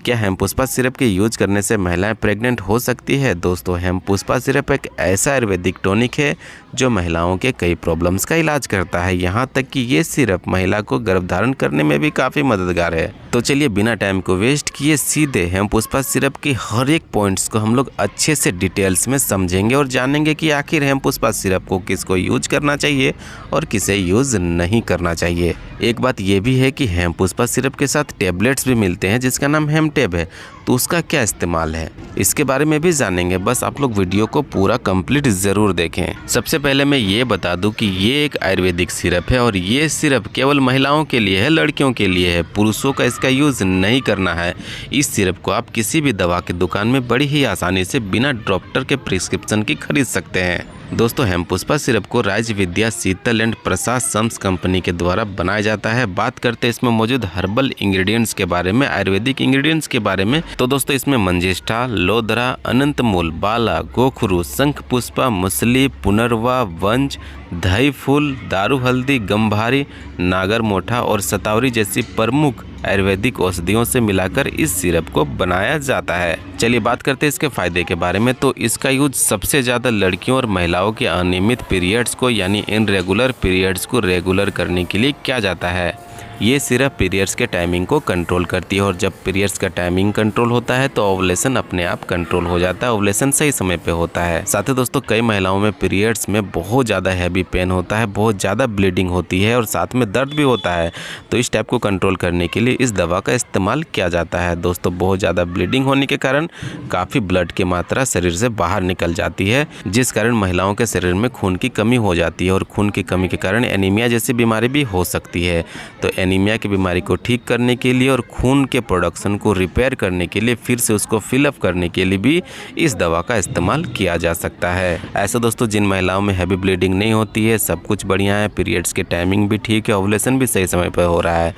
क्या हेमपुष्पा सिरप के यूज करने से महिलाएं प्रेग्नेंट हो सकती है? दोस्तों, हेमपुष्पा सिरप एक ऐसा आयुर्वेदिक टॉनिक है जो महिलाओं के कई प्रॉब्लम्स का इलाज करता है। यहाँ तक कि ये सिरप महिला को गर्भधारण करने में भी काफ़ी मददगार है। तो चलिए बिना टाइम को वेस्ट किए सीधे हेमपुष्पा सिरप की हर एक पॉइंट्स को हम लोग अच्छे से डिटेल्स में समझेंगे और जानेंगे कि आखिर हेमपुष्पा सिरप को किसको यूज करना चाहिए और किसे यूज नहीं करना चाहिए। एक बात ये भी है कि हेमपुष्पा सिरप के साथ टेबलेट्स भी मिलते हैं जिसका नाम हेमटेब है, तो उसका क्या इस्तेमाल है इसके बारे में भी जानेंगे। बस आप लोग वीडियो को पूरा कंप्लीट ज़रूर देखें। सबसे पहले मैं ये बता दूं कि ये एक आयुर्वेदिक सिरप है और ये सिरप केवल महिलाओं के लिए है, लड़कियों के लिए है। पुरुषों का इसका यूज़ नहीं करना है। इस सिरप को आप किसी भी दवा की दुकान में बड़ी ही आसानी से बिना डॉक्टर के प्रिस्क्रिप्शन की खरीद सकते हैं। दोस्तों, हेमपुष्पा सिरप को राज विद्या शीतल एंड प्रसाद सम्स कंपनी के द्वारा बनाया जाता है। बात करते हैं इसमें मौजूद हर्बल इंग्रेडिएंट्स के बारे में, आयुर्वेदिक इंग्रेडिएंट्स के बारे में। तो दोस्तों, इसमें मंजिष्ठा, लोधरा, अनंतमूल, बाला, गोखरू, शंखपुष्पा, मुसली, पुनर्वा, वंज, दही फूल, दारू हल्दी, गंभारी, नागर मोठा और सतावरी जैसी प्रमुख आयुर्वेदिक औषधियों से मिलाकर इस सिरप को बनाया जाता है। चलिए बात करते हैं इसके फायदे के बारे में। तो इसका यूज सबसे ज़्यादा लड़कियों और महिलाओं के अनियमित पीरियड्स को यानी इनरेगुलर पीरियड्स को रेगुलर करने के लिए किया जाता है। ये सिरप पीरियड्स के टाइमिंग को कंट्रोल करती है और जब पीरियड्स का टाइमिंग कंट्रोल होता है तो ओवुलेशन अपने आप कंट्रोल हो जाता है। ओवुलेशन सही समय पे होता है। साथ ही दोस्तों, कई महिलाओं में पीरियड्स में बहुत ज़्यादा हैवी पेन होता है, बहुत ज़्यादा ब्लीडिंग होती है और साथ में दर्द भी होता है। तो इस टाइप को कंट्रोल करने के लिए इस दवा का इस्तेमाल किया जाता है। दोस्तों, बहुत ज़्यादा ब्लीडिंग होने के कारण काफ़ी ब्लड की मात्रा शरीर से बाहर निकल जाती है, जिस कारण महिलाओं के शरीर में खून की कमी हो जाती है और खून की कमी के कारण एनीमिया जैसी बीमारी भी हो सकती है। तो एनीमिया की बीमारी को ठीक करने के लिए और खून के प्रोडक्शन को रिपेयर करने के लिए, फिर से उसको फिलअप करने के लिए भी इस दवा का इस्तेमाल किया जा सकता है। ऐसे दोस्तों, जिन महिलाओं में हैवी ब्लीडिंग नहीं होती है, सब कुछ बढ़िया है, पीरियड्स की टाइमिंग भी ठीक है, ओवुलेशन भी सही समय पर हो रहा है,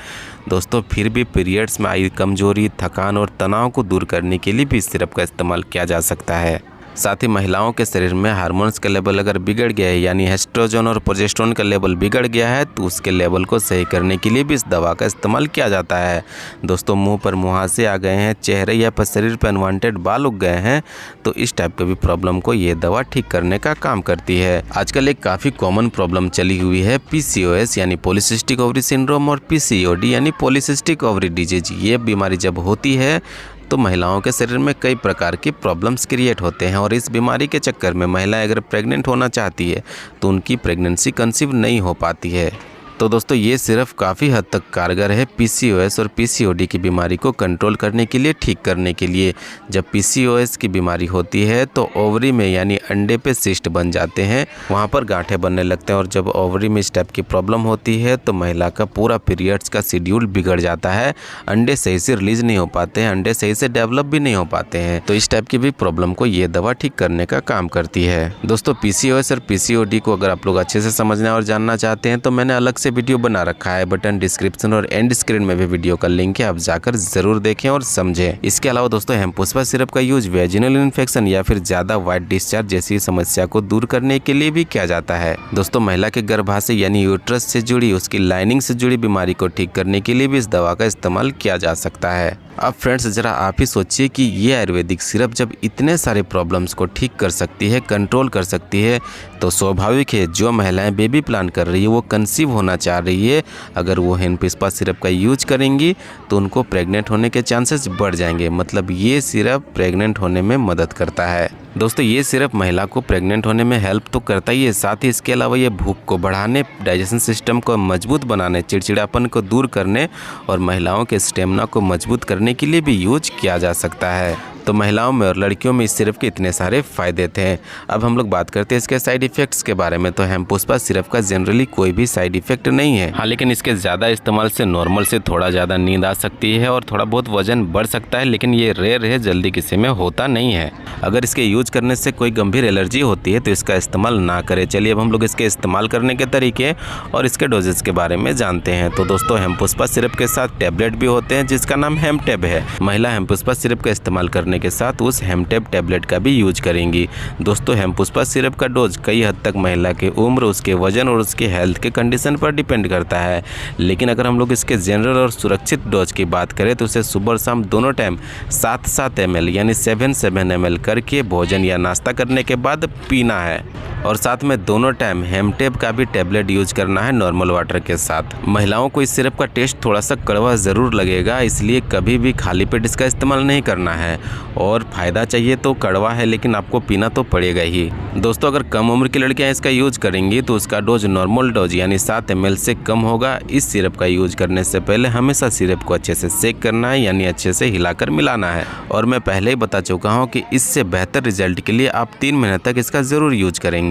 दोस्तों फिर भी पीरियड्स में आई कमजोरी, थकान और तनाव को दूर करने के लिए भी इस सिरप का इस्तेमाल किया जा सकता है। साथ ही महिलाओं के शरीर में हार्मोन्स का लेवल अगर बिगड़ गया है यानी एस्ट्रोजन और प्रोजेस्टेरोन का लेवल बिगड़ गया है तो उसके लेवल को सही करने के लिए भी इस दवा का इस्तेमाल किया जाता है। दोस्तों, मुंह पर मुहासे आ गए हैं, चेहरे या पर शरीर पर अनवांटेड बाल उग गए हैं, तो इस टाइप के भी प्रॉब्लम को ये दवा ठीक करने का काम करती है। आजकल एक काफ़ी कॉमन प्रॉब्लम चली हुई है PCOS यानी पॉलीसिस्टिक ओवरी सिंड्रोम और PCOD यानी पॉलीसिस्टिक ओवरी डिजीज। ये बीमारी जब होती है तो महिलाओं के शरीर में कई प्रकार की प्रॉब्लम्स क्रिएट होते हैं और इस बीमारी के चक्कर में महिलाएं अगर प्रेग्नेंट होना चाहती है तो उनकी प्रेगनेंसी कंसीव नहीं हो पाती है। तो दोस्तों, ये सिर्फ काफ़ी हद तक कारगर है PCOS और PCOD की बीमारी को कंट्रोल करने के लिए, ठीक करने के लिए। जब PCOS की बीमारी होती है तो ओवरी में यानी अंडे पे सिस्ट बन जाते हैं, वहाँ पर गांठें बनने लगते हैं और जब ओवरी में इस टाइप की प्रॉब्लम होती है तो महिला का पूरा पीरियड्स का शेड्यूल बिगड़ जाता है, अंडे सही से रिलीज नहीं हो पाते हैं, अंडे सही से डेवलप भी नहीं हो पाते हैं। तो इस टाइप की भी प्रॉब्लम को ये दवा ठीक करने का काम करती है। दोस्तों, PCOS और PCOD को अगर आप लोग अच्छे से समझना और जानना चाहते हैं तो मैंने अलग से वीडियो बना रखा है, बटन डिस्क्रिप्शन और एंड स्क्रीन में भी वीडियो का लिंक है, आप जाकर जरूर देखें और समझें। इसके अलावा दोस्तों, हेमपुष्पा सिरप का यूज वेजिनल इन्फेक्शन या फिर ज्यादा व्हाइट डिस्चार्ज जैसी समस्या को दूर करने के लिए भी किया जाता है। दोस्तों, महिला के गर्भाशय यानी यूट्रस से जुड़ी, उसकी लाइनिंग से जुड़ी बीमारी को ठीक करने के लिए भी इस दवा का इस्तेमाल किया जा सकता है। अब फ्रेंड्स, जरा आप ही सोचिए कि ये आयुर्वेदिक सिरप जब इतने सारे प्रॉब्लम्स को ठीक कर सकती है, कंट्रोल कर सकती है, तो स्वाभाविक है जो महिलाएं बेबी प्लान कर रही है, वो कंसीव होना चाह रही है, अगर वो हेमपुष्पा सिरप का यूज करेंगी तो उनको प्रेग्नेंट होने के चांसेस बढ़ जाएंगे। मतलब ये सिरप प्रेग्नेंट होने में मदद करता है। दोस्तों, ये सिरप महिला को प्रेग्नेंट होने में हेल्प तो करता ही है, साथ ही इसके अलावा ये भूख को बढ़ाने, डाइजेशन सिस्टम को मजबूत बनाने, चिड़चिड़ापन को दूर करने और महिलाओं के स्टेमिना को मजबूत करने के लिए भी यूज किया जा सकता है। तो महिलाओं में और लड़कियों में इस सिरप के इतने सारे फायदे थे। अब हम लोग बात करते हैं इसके साइड इफेक्ट्स के बारे में। तो हेमपुष्पा सिरप का जनरली कोई भी साइड इफेक्ट नहीं है। हाँ, लेकिन इसके ज़्यादा इस्तेमाल से नॉर्मल से थोड़ा ज़्यादा नींद आ सकती है और थोड़ा बहुत वजन बढ़ सकता है, लेकिन ये रेयर है, जल्दी किसी में होता नहीं है। अगर इसके यूज करने से कोई गंभीर एलर्जी होती है तो इसका इस्तेमाल ना करें। चलिए अब हम लोग इसके इस्तेमाल करने के तरीके और इसके डोजेस के बारे में जानते हैं। तो दोस्तों, हेमपुष्पा सिरप के साथ टैबलेट भी होते हैं जिसका नाम हेमटेब है। महिला हेमपुष्पा सिरप का इस्तेमाल करने समय के साथ उस हेमटेप टैबलेट का भी यूज करेंगी। दोस्तों हेमपुष्पा सिरप का डोज कई हद तक महिला की उम्र, उसके वजन और उसके हेल्थ के कंडीशन पर डिपेंड करता है। लेकिन अगर हम लोग इसके जनरल और सुरक्षित डोज की बात करें तो उसे सुबह और शाम दोनों टाइम 7-7 ml यानी 7 ml करके भोजन या नाश्ता करने के बाद पीना है। और साथ में दोनों टाइम हेमटेप का भी टैबलेट यूज करना है नॉर्मल वाटर के साथ। महिलाओं को इस सिरप का टेस्ट थोड़ा सा कड़वा ज़रूर लगेगा, इसलिए कभी भी खाली पेट इसका इस्तेमाल नहीं करना है। और फ़ायदा चाहिए तो कड़वा है, लेकिन आपको पीना तो पड़ेगा ही। दोस्तों अगर कम उम्र की लड़कियां इसका यूज करेंगी तो उसका डोज नॉर्मल डोज यानी 7 ml से कम होगा। इस सिरप का यूज करने से पहले हमेशा सिरप को अच्छे से सेक करना है, यानी अच्छे से हिलाकर मिलाना है। और मैं पहले ही बता चुका हूँ कि इससे बेहतर रिजल्ट के लिए आप 3 महीने तक इसका ज़रूर यूज करेंगी।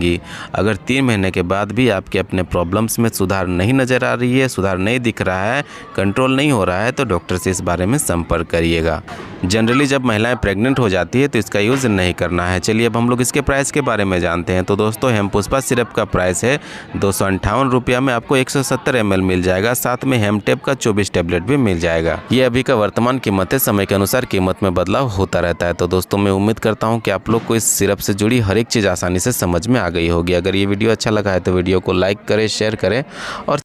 अगर 3 महीने के बाद भी आपके अपने प्रॉब्लम्स में सुधार नहीं नज़र आ रही है, सुधार नहीं दिख रहा है, कंट्रोल नहीं हो रहा है, तो डॉक्टर से इस बारे में संपर्क करिएगा। जनरली जब महिलाएं प्रेग्नेंट हो जाती है तो इसका यूज़ नहीं करना है। चलिए अब हम लोग इसके प्राइस के बारे में जानते हैं। तो दोस्तों हेमपुष्पा सिरप का प्राइस है 258 रुपया में आपको 170 ml मिल जाएगा। साथ में हेमटेप का 24 टैबलेट भी मिल जाएगा। ये अभी का वर्तमान कीमत है, समय के अनुसार कीमत में बदलाव होता रहता है। तो दोस्तों मैं उम्मीद करता हूँ कि आप लोग को इस सिरप से जुड़ी हर एक चीज़ आसानी से समझ में आ गई होगी। अगर ये वीडियो अच्छा लगा है तो वीडियो को लाइक करें, शेयर करें और